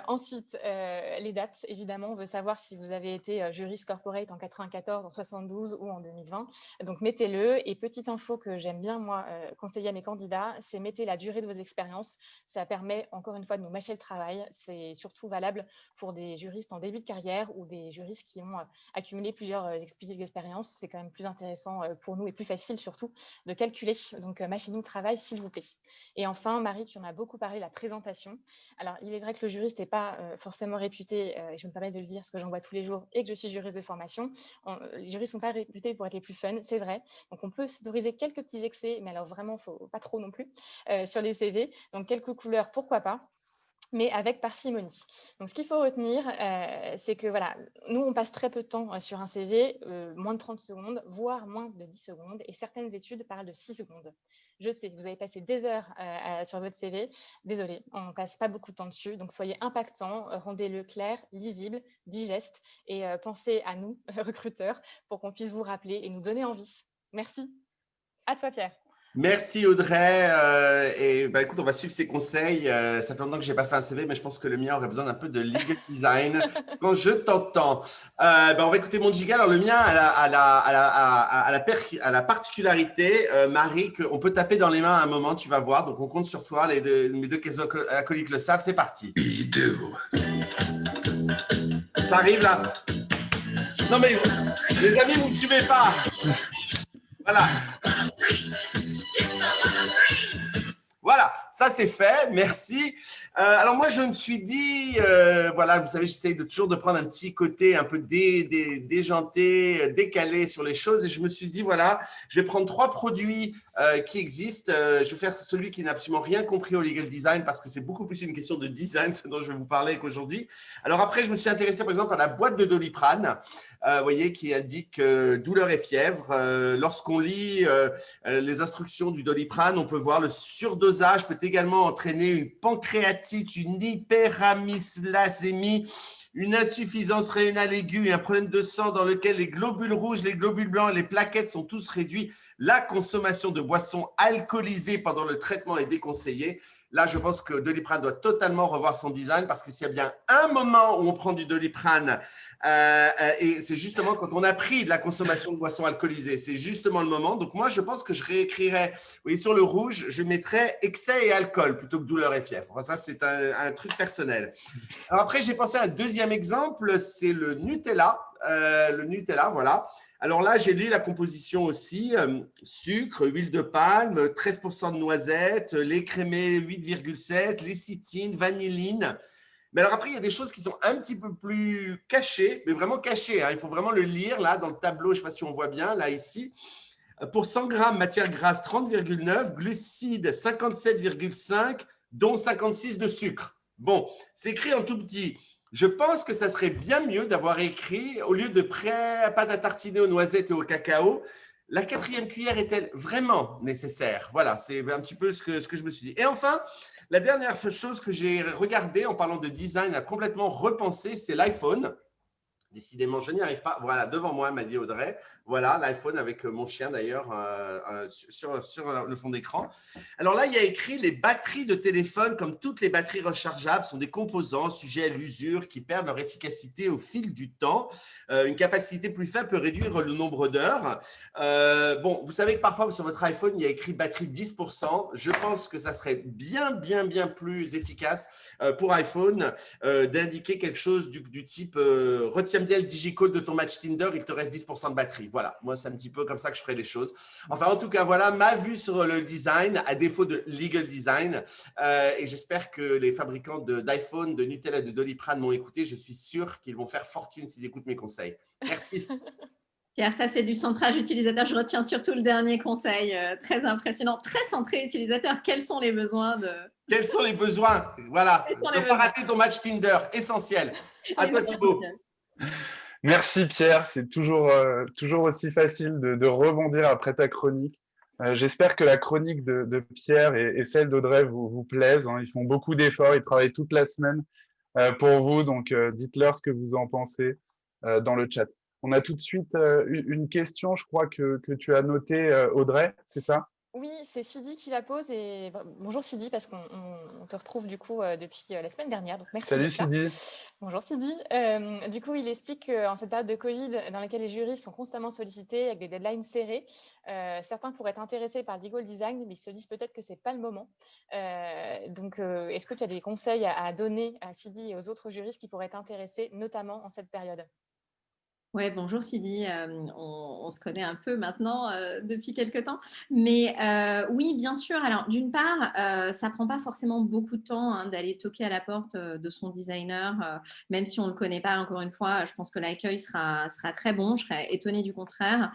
Ensuite, les dates, évidemment, on veut savoir si vous avez été juriste corporate en 94, en 72 ou en 2020. Donc, mettez-le. Et petite info que j'aime bien, moi, conseiller à mes candidats, c'est mettez la durée de vos expériences. Ça permet, encore une fois, de nous mâcher le travail. C'est surtout valable pour des juristes en début de carrière ou des juristes qui ont accumulé plusieurs expériences. C'est quand même plus intéressant pour nous et plus facile, surtout, de calculer. Donc, mâchez-nous le travail, s'il vous plaît. Et enfin, Marie, tu en as beaucoup parlé, la présentation. Alors, il est vrai que le juriste n'est pas forcément réputé, et je me permets de le dire parce que j'en vois tous les jours et que je suis juriste de formation, les juristes ne sont pas réputés pour être les plus fun, c'est vrai. Donc, on peut s'autoriser quelques petits excès, mais alors vraiment, il ne faut pas trop non plus sur les CV. Donc, quelques couleurs, pourquoi pas, mais avec parcimonie. Donc, ce qu'il faut retenir, c'est que voilà, nous, on passe très peu de temps sur un CV, moins de 30 secondes, voire moins de 10 secondes, et certaines études parlent de 6 secondes. Je sais, vous avez passé des heures sur votre CV. Désolée, on ne passe pas beaucoup de temps dessus, donc soyez impactants, rendez-le clair, lisible, digeste, et pensez à nous, recruteurs, pour qu'on puisse vous rappeler et nous donner envie. Merci. À toi, Pierre. Merci Audrey. Écoute, on va suivre ces conseils. Ça fait longtemps que je n'ai pas fait un CV, mais je pense que le mien aurait besoin d'un peu de legal design quand je t'entends. On va écouter mon jingle. Alors le mien a la particularité, Marie, qu'on peut taper dans les mains à un moment, tu vas voir. Donc on compte sur toi. Mes deux acolytes le savent. C'est parti. Ça arrive là. Non mais les amis, vous ne me suivez pas. Voilà. Voilà, ça c'est fait, merci. Alors moi, je me suis dit, voilà, vous savez, j'essaye toujours de prendre un petit côté un peu déjanté, décalé sur les choses. Et je me suis dit, voilà, je vais prendre 3 produits qui existent. Je vais faire celui qui n'a absolument rien compris au legal design parce que c'est beaucoup plus une question de design, ce dont je vais vous parler qu'aujourd'hui. Alors après, je me suis intéressé par exemple à la boîte de Doliprane, vous voyez, qui indique douleur et fièvre. Lorsqu'on lit les instructions du Doliprane, on peut voir le surdosage peut également entraîner une pancréatite, une hyperamyclasémie, une insuffisance rénale aiguë et un problème de sang dans lequel les globules rouges, les globules blancs et les plaquettes sont tous réduits. La consommation de boissons alcoolisées pendant le traitement est déconseillée. Là, je pense que Doliprane doit totalement revoir son design parce que s'il y a bien un moment où on prend du Doliprane, et c'est justement quand on a pris de la consommation de boissons alcoolisées, c'est justement le moment. Donc moi, je pense que je réécrirais, vous voyez, sur le rouge, je mettrais excès et alcool plutôt que douleur et fièvre. Enfin, ça, c'est un truc personnel. Alors après, j'ai pensé à un deuxième exemple, c'est le Nutella. Le Nutella, voilà. Alors là, j'ai lu la composition aussi. Sucre, huile de palme, 13% de noisettes, lait crémé 8,7, lécithine, vanilline. Mais alors après, il y a des choses qui sont un petit peu plus cachées, mais vraiment cachées, hein. Il faut vraiment le lire là dans le tableau, je ne sais pas si on voit bien, là ici. Pour 100 grammes, matière grasse 30,9, glucides 57,5, dont 56 de sucre. Bon, c'est écrit en tout petit. Je pense que ça serait bien mieux d'avoir écrit, au lieu de pâte à tartiner aux noisettes et au cacao, la 4e cuillère est-elle vraiment nécessaire? Voilà, c'est un petit peu ce que je me suis dit. Et enfin, la dernière chose que j'ai regardée en parlant de design à complètement repenser, c'est l'iPhone. Décidément, je n'y arrive pas. Voilà, devant moi, m'a dit Audrey. Voilà, l'iPhone avec mon chien d'ailleurs sur le fond d'écran. Alors là, il y a écrit les batteries de téléphone, comme toutes les batteries rechargeables, sont des composants sujets à l'usure qui perdent leur efficacité au fil du temps. Une capacité plus faible peut réduire le nombre d'heures. Bon, vous savez que parfois sur votre iPhone, il y a écrit batterie 10%. Je pense que ça serait bien plus efficace pour iPhone d'indiquer quelque chose du type retiens bien le digicode de ton match Tinder, il te reste 10% de batterie. Voilà, moi, c'est un petit peu comme ça que je ferai les choses. Enfin, en tout cas, voilà ma vue sur le design, à défaut de legal design. Et j'espère que les fabricants d'iPhone, de Nutella et de Doliprane m'ont écouté. Je suis sûr qu'ils vont faire fortune s'ils écoutent mes conseils. Merci. Pierre, ça, c'est du centrage utilisateur. Je retiens surtout le dernier conseil, très impressionnant, très centré utilisateur. Quels sont les besoins de… Quels sont les besoins? Voilà, ne pas rater ton match Tinder, essentiel. À toi, Thibaut. Merci Pierre, c'est toujours aussi facile de rebondir après ta chronique. J'espère que la chronique de Pierre et celle d'Audrey vous plaisent, hein. Ils font beaucoup d'efforts, ils travaillent toute la semaine pour vous, donc dites-leur ce que vous en pensez dans le chat. On a tout de suite une question, je crois que tu as notée, Audrey, c'est ça? Oui, c'est Sidi qui la pose. Et bonjour Sidi, parce qu'on te retrouve du coup depuis la semaine dernière. Donc merci. Salut Sidi. Bonjour Sidi. Du coup, il explique qu'en cette période de Covid, dans laquelle les juristes sont constamment sollicités avec des deadlines serrés, certains pourraient être intéressés par legal design, mais ils se disent peut-être que c'est pas le moment. Donc, est-ce que tu as des conseils à donner à Sidi et aux autres juristes qui pourraient être intéressés, notamment en cette période? Ouais, bonjour Sidi, on se connaît un peu maintenant depuis quelques temps, mais oui, bien sûr. Alors, d'une part, ça prend pas forcément beaucoup de temps hein, d'aller toquer à la porte de son designer, même si on le connaît pas. Encore une fois, je pense que l'accueil sera très bon. Je serais étonnée du contraire.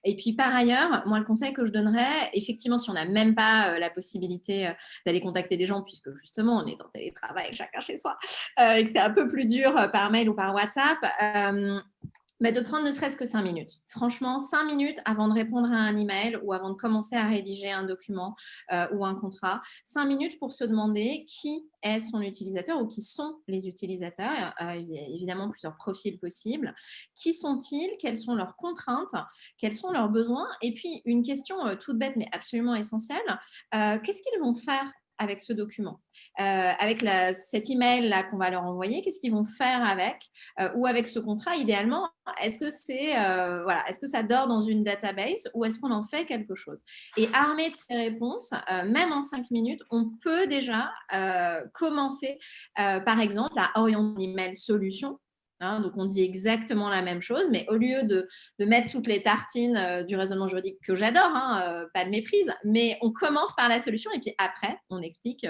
Et puis par ailleurs, moi le conseil que je donnerais, effectivement, si on n'a même pas la possibilité d'aller contacter des gens, puisque justement on est en télétravail chacun chez soi, et que c'est un peu plus dur par mail ou par WhatsApp. Mais de prendre ne serait-ce que 5 minutes. Franchement, 5 minutes avant de répondre à un email ou avant de commencer à rédiger un document ou un contrat. 5 minutes pour se demander qui est son utilisateur ou qui sont les utilisateurs. Évidemment, plusieurs profils possibles. Qui sont-ils? Quelles sont leurs contraintes? Quels sont leurs besoins? Et puis, une question toute bête mais absolument essentielle. Qu'est-ce qu'ils vont faire avec ce document, avec cet email-là qu'on va leur envoyer, qu'est-ce qu'ils vont faire avec ou avec ce contrat idéalement? Est-ce que est-ce que ça dort dans une database ou est-ce qu'on en fait quelque chose? Et armé de ces réponses, même en 5 minutes, on peut déjà commencer, par exemple, à orienter un email solution Hein, donc, on dit exactement la même chose, mais au lieu de mettre toutes les tartines du raisonnement juridique que j'adore, hein, pas de méprise, mais on commence par la solution et puis après, on explique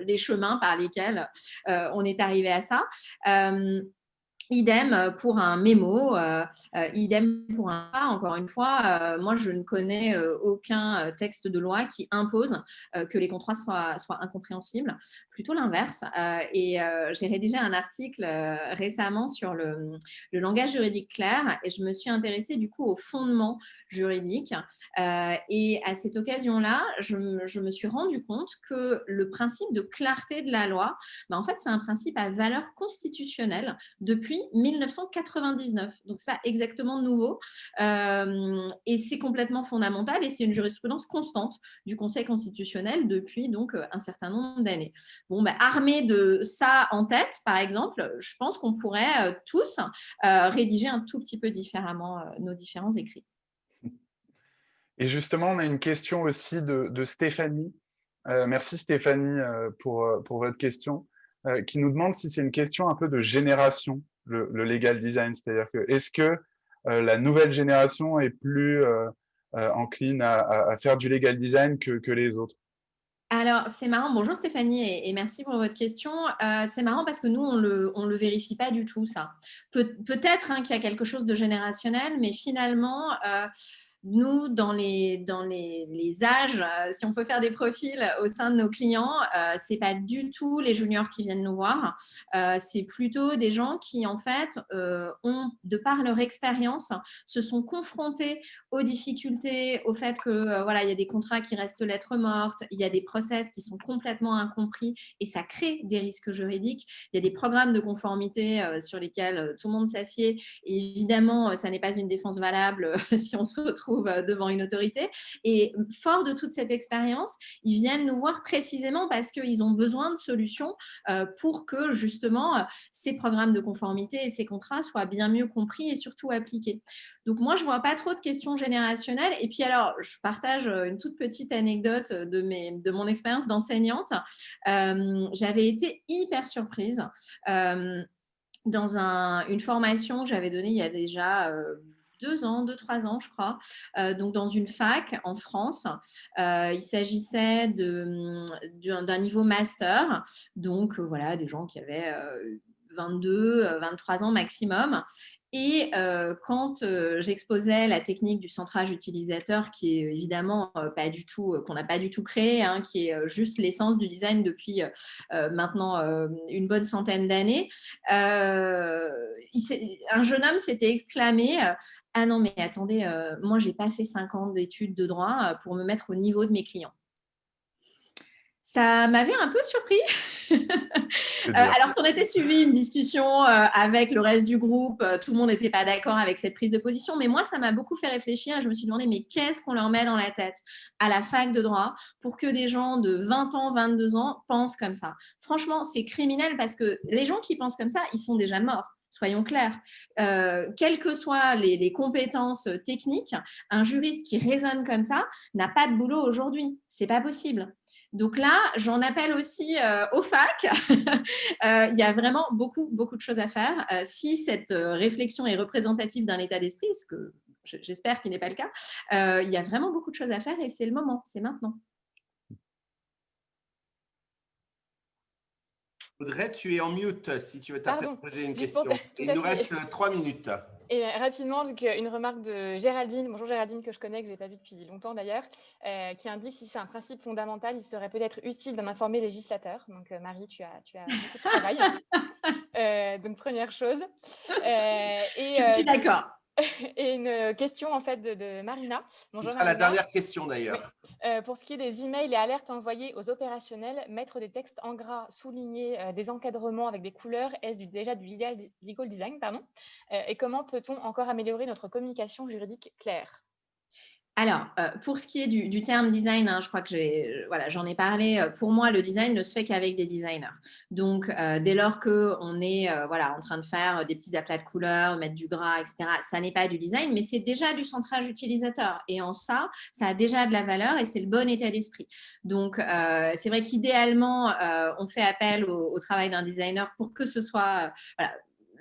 les chemins par lesquels on est arrivé à ça. Idem pour un mémo, idem pour un cas. Encore une fois, moi, je ne connais aucun texte de loi qui impose que les contrats soient incompréhensibles. Plutôt l'inverse. Et j'ai rédigé un article récemment sur le langage juridique clair et je me suis intéressée du coup aux fondements juridiques. Et à cette occasion-là, je me suis rendu compte que le principe de clarté de la loi, en fait, c'est un principe à valeur constitutionnelle depuis 1999. Donc, ce n'est pas exactement nouveau. Et c'est complètement fondamental et c'est une jurisprudence constante du Conseil constitutionnel depuis donc un certain nombre d'années. Bon, armé de ça en tête, par exemple, je pense qu'on pourrait tous rédiger un tout petit peu différemment nos différents écrits. Et justement, on a une question aussi de Stéphanie. Merci Stéphanie pour votre question, qui nous demande si c'est une question un peu de génération, le legal design. C'est-à-dire que est-ce que la nouvelle génération est plus encline à faire du legal design que les autres? Alors, c'est marrant. Bonjour Stéphanie et merci pour votre question. C'est marrant parce que nous, on le vérifie pas du tout, ça. Peut-être qu'il y a quelque chose de générationnel, mais finalement, nous, dans les âges, si on peut faire des profils au sein de nos clients, ce n'est pas du tout les juniors qui viennent nous voir. C'est plutôt des gens qui, en fait, ont, de par leur expérience, se sont confrontés aux difficultés, au fait que voilà, il y a des contrats qui restent lettres mortes, il y a des process qui sont complètement incompris et ça crée des risques juridiques. Il y a des programmes de conformité sur lesquels tout le monde s'assied. Et évidemment, ça n'est pas une défense valable si on se retrouve devant une autorité. Et fort de toute cette expérience, ils viennent nous voir précisément parce qu'ils ont besoin de solutions pour que justement ces programmes de conformité et ces contrats soient bien mieux compris et surtout appliqués. Donc moi, je ne vois pas trop de questions générationnelles. Et puis alors, je partage une toute petite anecdote de mon expérience d'enseignante. J'avais été hyper surprise dans une formation que j'avais donnée il y a déjà 2-3 ans, je crois, donc dans une fac en France. Il s'agissait d'un niveau master, donc voilà, des gens qui avaient 22-23 ans maximum. Et quand j'exposais la technique du centrage utilisateur, qui est évidemment pas du tout, qu'on n'a pas du tout créé, hein, qui est juste l'essence du design depuis maintenant une bonne centaine d'années, un jeune homme s'était exclamé ah non, mais attendez, moi, je n'ai pas fait 5 ans d'études de droit pour me mettre au niveau de mes clients. Ça m'avait un peu surpris. Alors, si on était suivi une discussion avec le reste du groupe, tout le monde n'était pas d'accord avec cette prise de position, mais moi, ça m'a beaucoup fait réfléchir. Je me suis demandé, mais qu'est-ce qu'on leur met dans la tête à la fac de droit pour que des gens de 20 ans, 22 ans pensent comme ça? Franchement, c'est criminel parce que les gens qui pensent comme ça, ils sont déjà morts. Soyons clairs, quelles que soient les compétences techniques, un juriste qui raisonne comme ça n'a pas de boulot aujourd'hui. Ce n'est pas possible. Donc là, j'en appelle aussi aux facs. Il y a vraiment beaucoup, beaucoup de choses à faire. Si cette réflexion est représentative d'un état d'esprit, ce que j'espère qu'il n'est pas le cas, il y a vraiment beaucoup de choses à faire et c'est le moment, c'est maintenant. Audrey, tu es en mute si tu veux poser une question. Il nous reste 3 minutes. Et rapidement, donc, une remarque de Géraldine, bonjour Géraldine, que je connais, que je n'ai pas vue depuis longtemps d'ailleurs, qui indique si c'est un principe fondamental, il serait peut-être utile d'en informer les législateurs. Donc Marie, tu as beaucoup de travail. Donc première chose. Je suis d'accord. Et une question en fait de Marina. Bonjour, c'est la dernière question d'ailleurs. Oui. Pour ce qui est des emails et alertes envoyés aux opérationnels, mettre des textes en gras, souligner des encadrements avec des couleurs, est-ce déjà du legal design, pardon. Et comment peut-on encore améliorer notre communication juridique claire? Alors, pour ce qui est du terme design, hein, je crois que j'en ai parlé. Pour moi, le design ne se fait qu'avec des designers. Donc, dès lors qu'on est en train de faire des petits aplats de couleurs, mettre du gras, etc., ça n'est pas du design, mais c'est déjà du centrage utilisateur. Et en ça a déjà de la valeur et c'est le bon état d'esprit. Donc, c'est vrai qu'idéalement, on fait appel au travail d'un designer pour que ce soit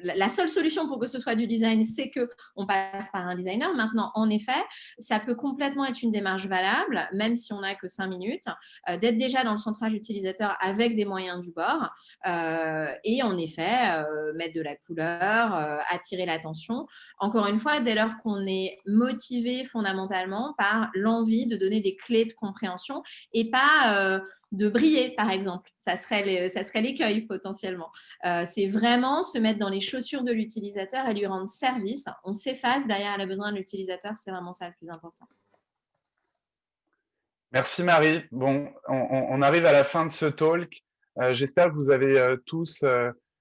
la seule solution pour que ce soit du design, c'est qu'on passe par un designer. Maintenant, en effet, ça peut complètement être une démarche valable, même si on n'a que 5 minutes, d'être déjà dans le centrage utilisateur avec des moyens du bord et en effet, mettre de la couleur, attirer l'attention. Encore une fois, dès lors qu'on est motivé fondamentalement par l'envie de donner des clés de compréhension et pas de briller, par exemple. Ça serait l'écueil potentiellement. C'est vraiment se mettre dans les chaussures de l'utilisateur et lui rendre service. On s'efface derrière les besoins de l'utilisateur. C'est vraiment ça le plus important. Merci Marie. Bon, on arrive à la fin de ce talk. J'espère que vous avez tous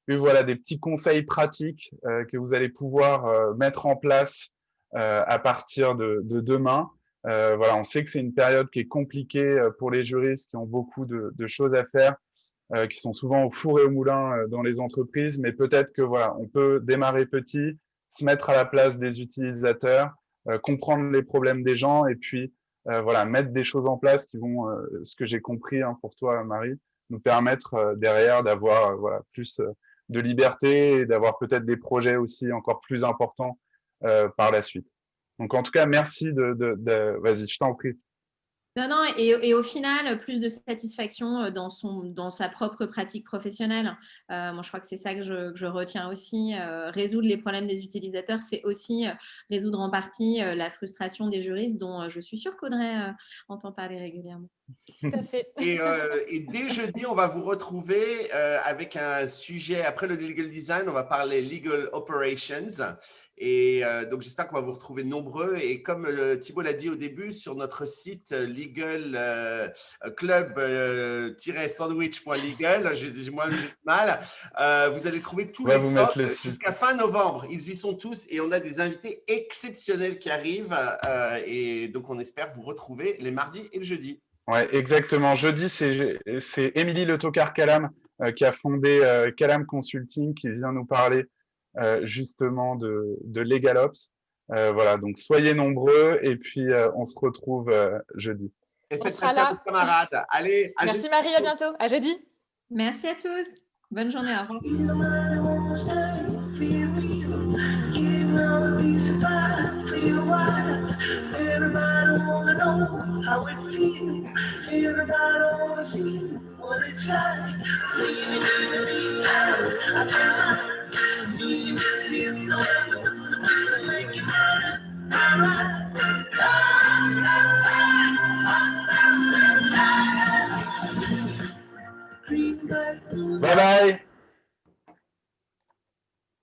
eu voilà, des petits conseils pratiques que vous allez pouvoir mettre en place à partir de demain. Voilà, on sait que c'est une période qui est compliquée pour les juristes qui ont beaucoup de choses à faire, qui sont souvent au four et au moulin dans les entreprises, mais peut-être que voilà, on peut démarrer petit, se mettre à la place des utilisateurs, comprendre les problèmes des gens et puis voilà, mettre des choses en place qui vont, ce que j'ai compris pour toi, Marie, nous permettre derrière d'avoir voilà, plus de liberté et d'avoir peut-être des projets aussi encore plus importants par la suite. Donc, en tout cas, merci Vas-y, je t'en prie. Non, non, et au final, plus de satisfaction dans sa propre pratique professionnelle. Moi, je crois que c'est ça que je retiens aussi. Résoudre les problèmes des utilisateurs, c'est aussi résoudre en partie la frustration des juristes dont je suis sûre qu'Audrey entend parler régulièrement. Tout à fait. Et dès jeudi, on va vous retrouver avec un sujet. Après le legal design, on va parler legal operations. Et donc, j'espère qu'on va vous retrouver nombreux. Et comme Thibault l'a dit au début, sur notre site legal club-sandwich.legal, j'ai du mal, vous allez trouver tous les talks jusqu'à fin novembre. Ils y sont tous et on a des invités exceptionnels qui arrivent. Et donc, on espère vous retrouver les mardis et le jeudi. Ouais, exactement. Jeudi, c'est Émilie Le Tocard-Calam qui a fondé Calam Consulting qui vient nous parler justement de LegalOps. Voilà, donc soyez nombreux et puis on se retrouve jeudi. Et faites passer à vos camarades. Allez, à Merci jeudi. Marie, à bientôt. À jeudi. Merci à tous. Bonne journée. Au revoir. Everybody wanna know how it feels. Everybody wanna see what it's like. Living in the deep end, I cannot. Being this is so endless, this will make you mine. Bye bye.